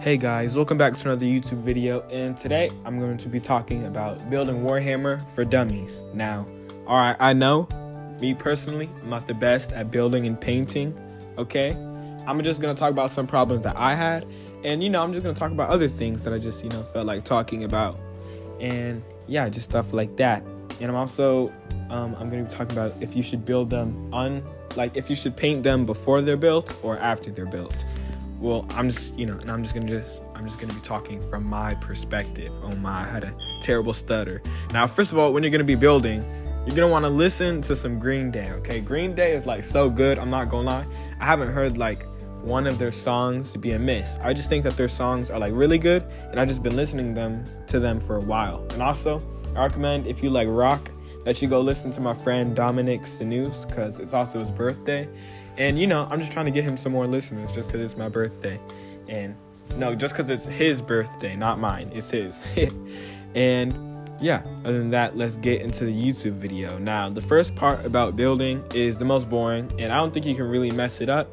Hey guys, welcome back to another YouTube video, and today I'm going to be talking about building Warhammer for dummies. Now, alright, I know, me personally, I'm not the best at building and painting, okay? I'm just going to talk about some problems that I had, and I'm just going to talk about other things that I just, felt like talking about. And yeah, just stuff like that. And I'm also, I'm going to be talking about if you should build them if you should paint them before they're built or after they're built. Well, I'm just gonna be talking from my perspective. Oh my, I had a terrible stutter. Now, first of all, when you're gonna be building, you're gonna want to listen to some Green Day, okay? Green Day is like so good, I'm not gonna lie. I haven't heard like one of their songs to be a miss. I just think that their songs are like really good, and I've just been listening to them for a while. And also, I recommend if you like rock that you go listen to my friend Dominic Stanus, because it's also his birthday. And, I'm just trying to get him some more listeners just because it's my birthday. And, no, just because it's his birthday, not mine. It's his. And, yeah, other than that, let's get into the YouTube video. Now, the first part about building is the most boring, and I don't think you can really mess it up,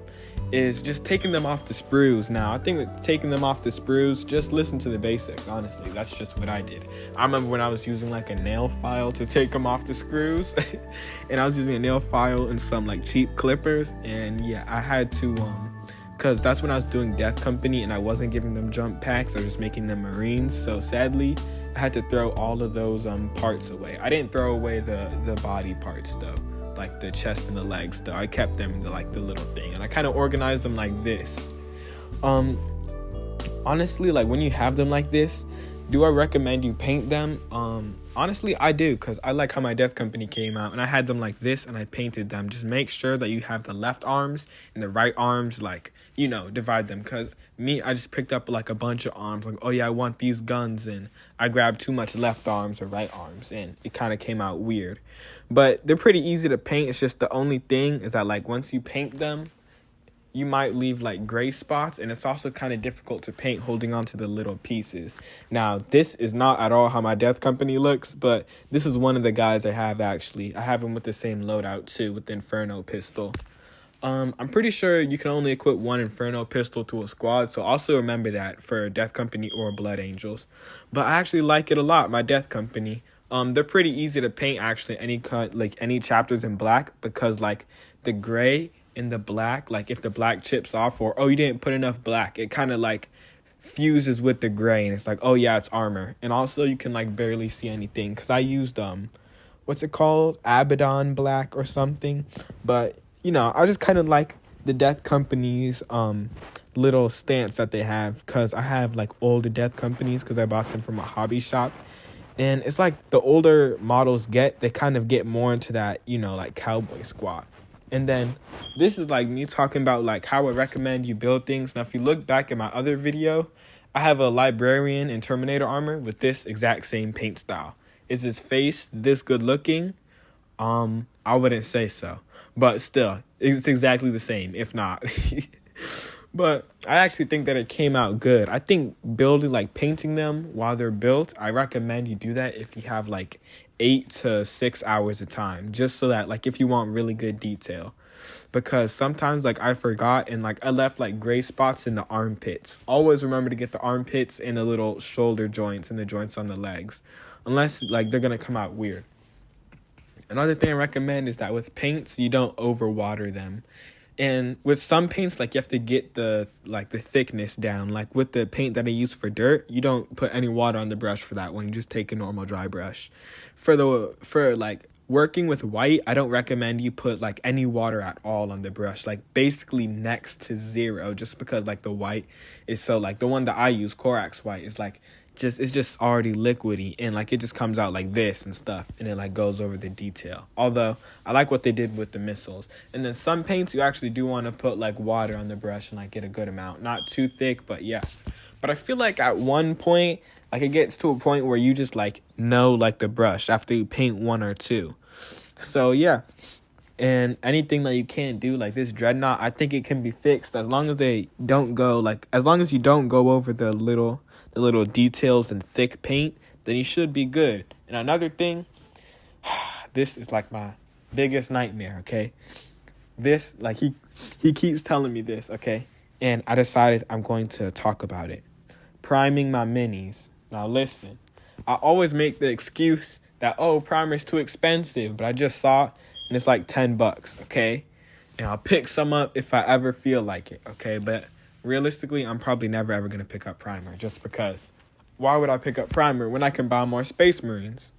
is just taking them off the sprues. Now, I think with taking them off the sprues, just listen to the basics, honestly. That's just what I did. I remember when I was using like a nail file to take them off the screws, and I was using a nail file and some like cheap clippers, and yeah, I had to, because that's when I was doing Death Company, and I wasn't giving them jump packs, I was just making them Marines, so sadly, I had to throw all of those parts away. I didn't throw away the body parts though. Like the chest and the legs though. I kept them in the little thing, and I kind of organized them like this. Honestly, like when you have them like this, do I recommend you paint them? Honestly, I do, because I like how my Death Company came out, and I had them like this, and I painted them. Just make sure that you have the left arms and the right arms, divide them, because I just picked up like a bunch of arms, like, oh yeah, I want these guns, and I grabbed too much left arms or right arms, and it kind of came out weird. But they're pretty easy to paint. It's just the only thing is that like once you paint them, you might leave like gray spots, and it's also kind of difficult to paint holding on to the little pieces. Now, this is not at all how my Death Company looks, but this is one of the guys I have actually. I have him with the same loadout too, with the Inferno pistol. I'm pretty sure you can only equip one Inferno pistol to a squad, so also remember that for Death Company or Blood Angels. But I actually like it a lot, my Death Company. They're pretty easy to paint actually, any chapters in black, because like the gray and the black, like if the black chips off, or you didn't put enough black, it kind of like fuses with the gray, and it's like, oh yeah, it's armor. And also you can like barely see anything, because I used what's it called, Abaddon black or something. But I just kind of like the Death Company's little stance that they have, because I have like older Death Companies because I bought them from a hobby shop. And it's like the older models they kind of get more into that, like cowboy squad. And then this is like me talking about like how I recommend you build things. Now, if you look back at my other video, I have a Librarian and Terminator armor with this exact same paint style. Is his face this good looking? I wouldn't say so. But still, it's exactly the same, if not. But I actually think that it came out good. I think painting them while they're built, I recommend you do that if you have like 8 to 6 hours of time, just so that like if you want really good detail. Because sometimes like I forgot, and like I left like gray spots in the armpits. Always remember to get the armpits and the little shoulder joints and the joints on the legs, unless like they're gonna come out weird. Another thing I recommend is that with paints, you don't overwater them. And with some paints, like you have to get the thickness down. Like with the paint that I use for dirt, you don't put any water on the brush for that one. You just take a normal dry brush. For working with white, I don't recommend you put like any water at all on the brush. Like basically next to zero, just because like the white is so like the one that I use, Corax white, is like it's just already liquidy, and like it just comes out like this and stuff, and it like goes over the detail. Although I like what they did with the missiles. And then some paints you actually do want to put like water on the brush and like get a good amount, not too thick, but yeah. But I feel like at one point like it gets to a point where you just like know like the brush after you paint one or two. So yeah. And anything that you can't do, like this dreadnought, I think it can be fixed as long as you don't go over the little details and thick paint, then you should be good. And another thing, this is like my biggest nightmare, okay? This, like he keeps telling me this, okay? And I decided I'm going to talk about it. priming my minis. Now listen, I always make the excuse that, oh, primer's too expensive, but I just saw it and it's like $10, okay? And I'll pick some up if I ever feel like it, okay? But realistically, I'm probably never ever gonna pick up primer, just because. Why would I pick up primer when I can buy more Space Marines?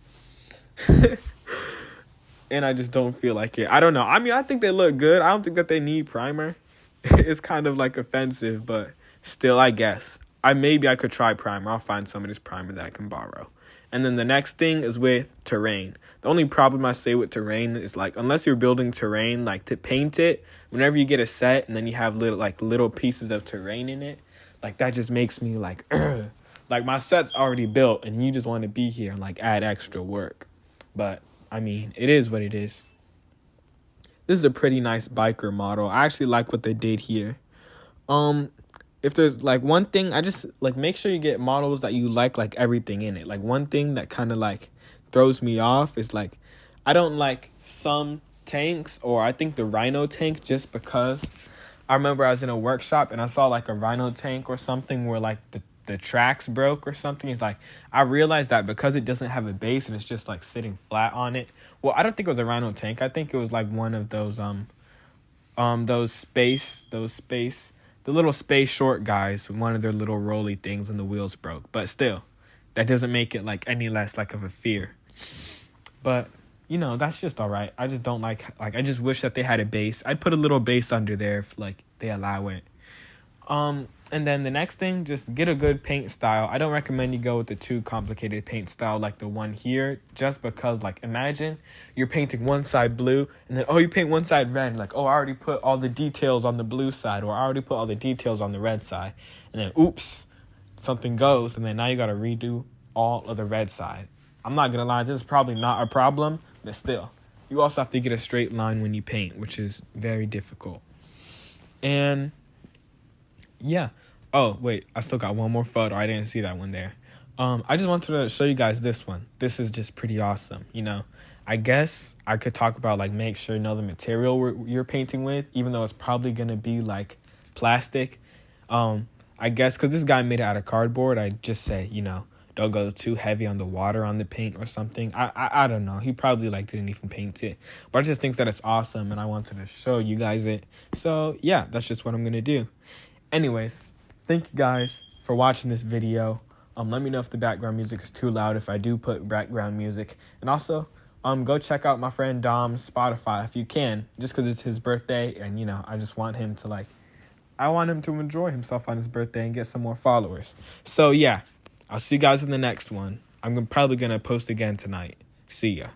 And I just don't feel like it. I don't know. I mean, I think they look good. I don't think that they need primer. It's kind of like offensive, but still, I guess. Maybe I could try primer. I'll find somebody's primer that I can borrow. And then the next thing is with terrain. The only problem I say with terrain is, like, unless you're building terrain, like, to paint it, whenever you get a set and then you have little pieces of terrain in it, like, that just makes me like, ugh. Like, my set's already built and you just want to be here and, like, add extra work. But I mean, it is what it is. This is a pretty nice biker model. I actually like what they did here. If there's like one thing, I just like make sure you get models that you like everything in it. Like, one thing that kind of like throws me off is, like, I don't like some tanks, or I think the Rhino tank, just because I remember I was in a workshop and I saw like a Rhino tank or something where like the tracks broke or something. It's like, I realized that because it doesn't have a base and it's just like sitting flat on it. Well, I don't think it was a Rhino tank. I think it was like one of those the little space short guys. One of their little rolly things and the wheels broke. But still, that doesn't make it like any less like of a fear. But you know, that's just all right. I just don't like I just wish that they had a base. I'd put a little base under there if like they allow it. And then the next thing, just get a good paint style. I don't recommend you go with the too complicated paint style like the one here, just because, like, imagine you're painting one side blue and then, oh, you paint one side red. Like, oh, I already put all the details on the blue side, or I already put all the details on the red side. And then, oops, something goes, and then now you got to redo all of the red side. I'm not going to lie, this is probably not a problem, but still. You also have to get a straight line when you paint, which is very difficult. And yeah. Oh, wait. I still got one more photo. I didn't see that one there. I just wanted to show you guys this one. This is just pretty awesome. You know, I guess I could talk about, like, make sure you know the material you're painting with, even though it's probably going to be, like, plastic. I guess because this guy made it out of cardboard, I just say, you know, don't go too heavy on the water on the paint or something. I don't know. He probably, like, didn't even paint it. But I just think that it's awesome, and I wanted to show you guys it. So, yeah, that's just what I'm going to do. Anyways, thank you guys for watching this video. Let me know if the background music is too loud, if I do put background music. And also, go check out my friend Dom's Spotify if you can, just because it's his birthday. And, you know, I just want him to, I want him to enjoy himself on his birthday and get some more followers. So, yeah, I'll see you guys in the next one. I'm probably going to post again tonight. See ya.